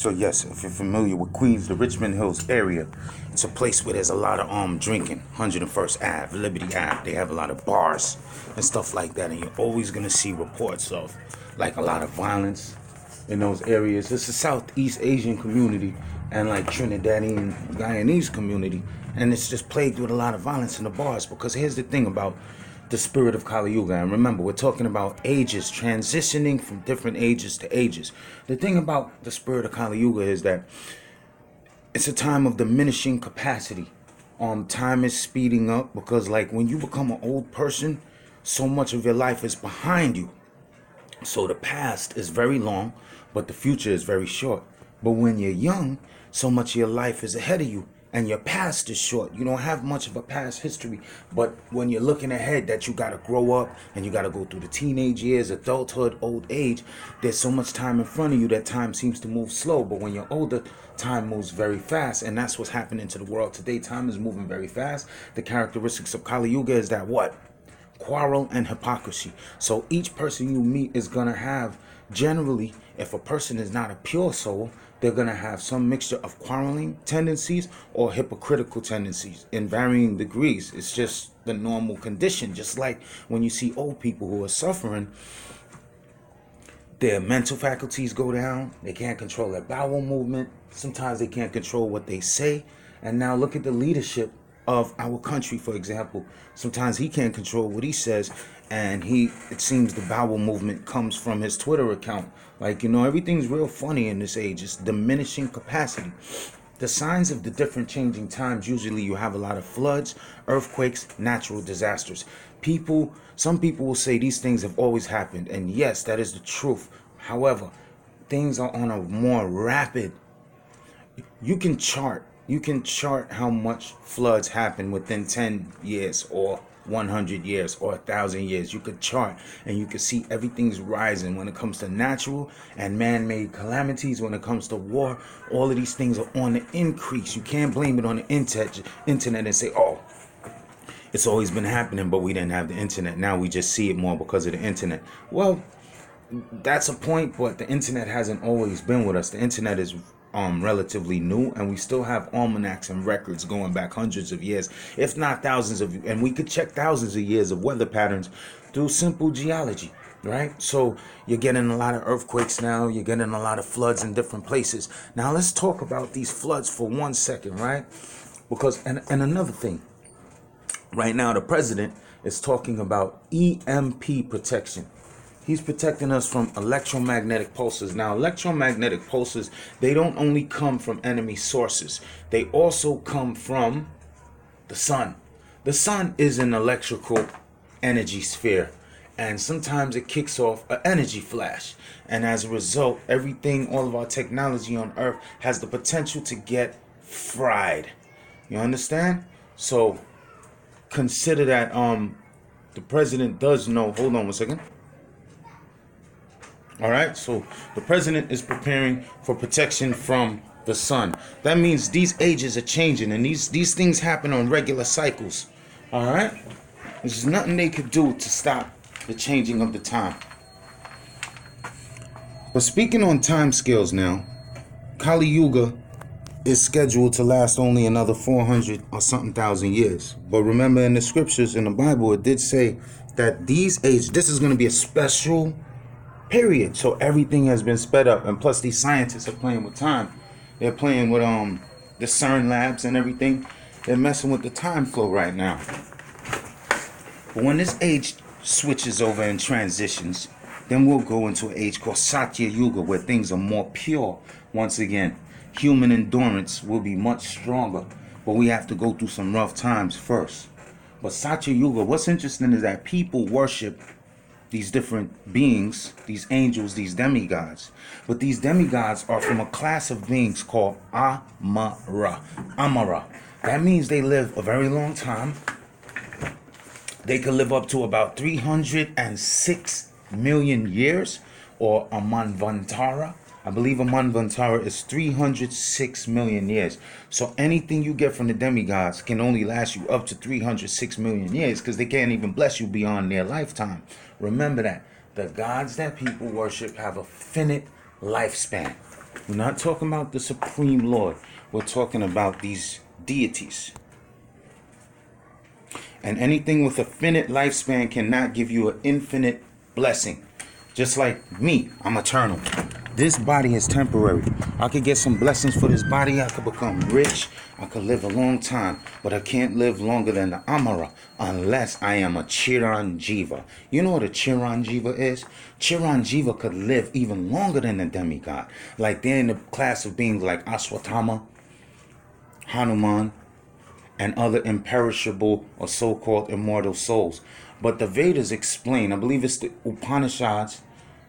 So yes, if you're familiar with Queens, the Richmond Hills area, it's a place where there's a lot of drinking. 101st Ave, Liberty Ave, they have a lot of bars and stuff like that, and you're always gonna see reports of like a lot of violence in those areas. It's a Southeast Asian community and like Trinidadian Guyanese community, and it's just plagued with a lot of violence in the bars. Because here's the thing about the spirit of Kali Yuga, and remember, we're talking about ages, transitioning from different ages to ages. The thing about the spirit of Kali Yuga is that it's a time of diminishing capacity. Time is speeding up, because like when you become an old person, so much of your life is behind you. So the past is very long, but the future is very short. But when you're young, so much of your life is ahead of you, and your past is short. You don't have much of a past history. But when you're looking ahead, that you got to grow up and you got to go through the teenage years, adulthood, old age, there's so much time in front of you that time seems to move slow. But when you're older, time moves very fast. And that's what's happening to the world today. Time is moving very fast. The characteristics of Kali Yuga is that what? Quarrel and hypocrisy. So each person you meet is going to have, generally, if a person is not a pure soul, they're going to have some mixture of quarreling tendencies or hypocritical tendencies in varying degrees. It's just the normal condition. Just like when you see old people who are suffering, their mental faculties go down. They can't control their bowel movement. Sometimes they can't control what they say. And now look at the leadership of our country, for example. Sometimes he can't control what he says, and it seems the bowel movement comes from his Twitter account. Like, everything's real funny in this age. It's diminishing capacity. The signs of the different changing times, usually you have a lot of floods, earthquakes, natural disasters. Some people will say these things have always happened, and yes, that is the truth. However, things are on a more rapid. You can chart how much floods happen within 10 years or 100 years or 1,000 years. You could chart and you could see everything's rising when it comes to natural and man-made calamities. When it comes to war, all of these things are on the increase. You can't blame it on the internet and say, oh, it's always been happening, but we didn't have the internet. Now we just see it more because of the internet. Well, that's a point, but the internet hasn't always been with us. The internet is relatively new, and we still have almanacs and records going back hundreds of years, if not thousands of, and we could check thousands of years of weather patterns through simple geology, right? So you're getting a lot of earthquakes now, you're getting a lot of floods in different places. Now let's talk about these floods for 1 second, right? Because, and another thing, right now the president is talking about EMP protection. He's protecting us from electromagnetic pulses. Now, electromagnetic pulses, they don't only come from enemy sources. They also come from the sun. The sun is an electrical energy sphere, and sometimes it kicks off an energy flash. And as a result, all of our technology on Earth has the potential to get fried. You understand? So consider that the president does know. Hold on 1 second. All right, so the president is preparing for protection from the sun. That means these ages are changing, and these things happen on regular cycles. All right, there's nothing they could do to stop the changing of the time. But speaking on time scales now, Kali Yuga is scheduled to last only another 400 or something thousand years. But remember, in the scriptures in the Bible, it did say that this is going to be a special period. So everything has been sped up, and plus these scientists are playing with time. They're playing with the CERN labs and everything. They're messing with the time flow right now. But when this age switches over and transitions, then we'll go into an age called Satya Yuga, where things are more pure. Once again, human endurance will be much stronger, but we have to go through some rough times first. But Satya Yuga, what's interesting is that people worship these different beings, these angels, these demigods. But these demigods are from a class of beings called Amara. That means they live a very long time. They could live up to about 306 million years, or a manvantara. I believe a manvantara is 306 million years. So anything you get from the demigods can only last you up to 306 million years, because they can't even bless you beyond their lifetime. Remember that. The gods that people worship have a finite lifespan. We're not talking about the Supreme Lord. We're talking about these deities. And anything with a finite lifespan cannot give you an infinite blessing. Just like me, I'm eternal. This body is temporary. I could get some blessings for this body. I could become rich. I could live a long time. But I can't live longer than the Amara unless I am a Chiranjiva. You know what a Chiranjiva is? Chiranjiva could live even longer than a demigod. Like they're in the class of beings like Aswatthama, Hanuman, and other imperishable or so-called immortal souls. But the Vedas explain, I believe it's the Upanishads,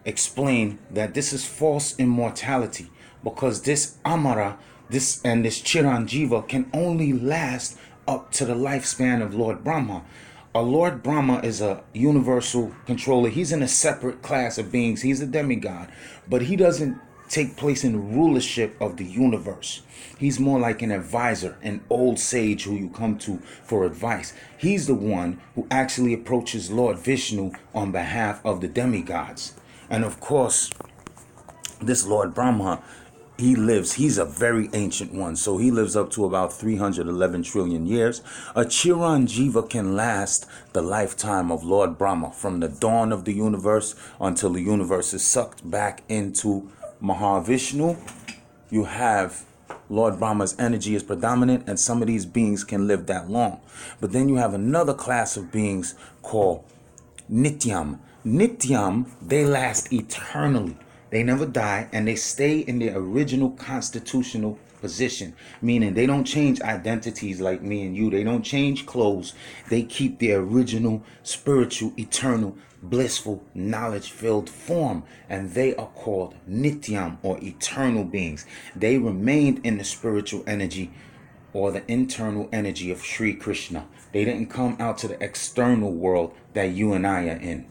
explain that this is false immortality because this Amara, this Chiranjiva can only last up to the lifespan of Lord Brahma. A Lord Brahma is a universal controller. He's in a separate class of beings. He's a demigod, but he doesn't take place in the rulership of the universe. He's more like an advisor, an old sage who you come to for advice. He's the one who actually approaches Lord Vishnu on behalf of the demigods. And of course, this Lord Brahma, he's a very ancient one. So he lives up to about 311 trillion years. A Chiranjiva can last the lifetime of Lord Brahma from the dawn of the universe until the universe is sucked back into Mahavishnu. You have Lord Brahma's energy is predominant, and some of these beings can live that long. But then you have another class of beings called Nityam. Nityam, they last eternally. They never die, and they stay in their original constitutional position, meaning they don't change identities like me and you. They don't change clothes. They keep their original spiritual, eternal, blissful, knowledge-filled form, and they are called Nityam, or eternal beings. They remained in the spiritual energy or the internal energy of Sri Krishna. They didn't come out to the external world that you and I are in.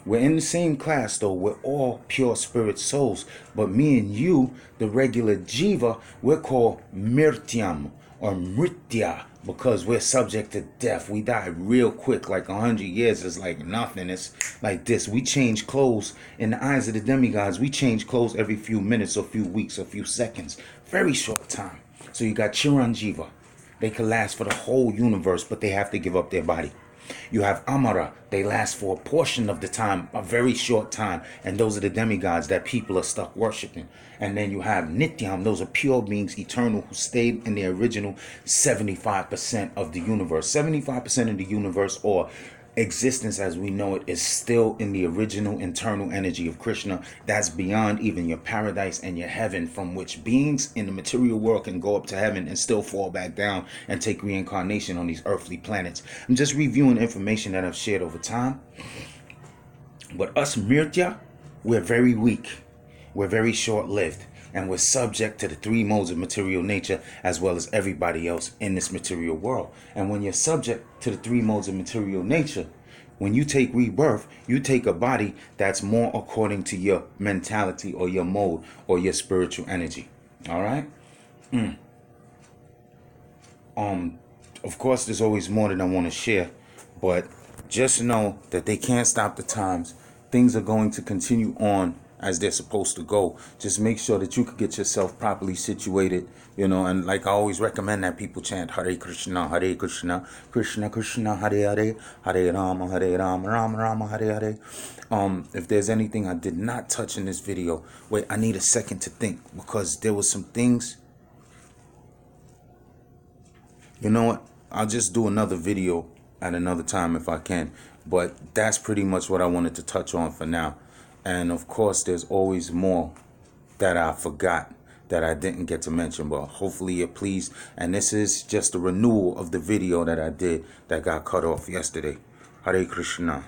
We're in the same class though. We're all pure spirit souls. But me and you, the regular Jiva, we're called Mirtyam or Mritya because we're subject to death. We die real quick, like 100 years is like nothing. It's like this. We change clothes in the eyes of the demigods. We change clothes every few minutes or few weeks or few seconds. Very short time. So you got Chiranjiva. They can last for the whole universe, but they have to give up their body. You have Amara. They last for a portion of the time, a very short time. And those are the demigods that people are stuck worshiping. And then you have Nityam. Those are pure beings, eternal, who stayed in the original 75% of the universe. 75% of the universe, or existence as we know it, is still in the original internal energy of Krishna. That's beyond even your paradise and your heaven, from which beings in the material world can go up to heaven and still fall back down and take reincarnation on these earthly planets. I'm just reviewing information that I've shared over time. But us Mirtya, we're very weak. We're very short-lived. And we're subject to the three modes of material nature as well as everybody else in this material world. And when you're subject to the three modes of material nature, when you take rebirth, you take a body that's more according to your mentality or your mode or your spiritual energy. All right? Of course, there's always more that I want to share, but just know that they can't stop the times. Things are going to continue on as they're supposed to go. Just make sure that you can get yourself properly situated, and like I always recommend that people chant Hare Krishna, Krishna Krishna, Hare Hare, Hare Rama, Rama Rama, Hare Hare. If there's anything I did not touch in this video, wait, I need a second to think, because there was some things. You know what? I'll just do another video at another time if I can, but that's pretty much what I wanted to touch on for now. And of course, there's always more that I forgot, that I didn't get to mention, but hopefully you're pleased. And this is just a renewal of the video that I did that got cut off yesterday. Hare Krishna.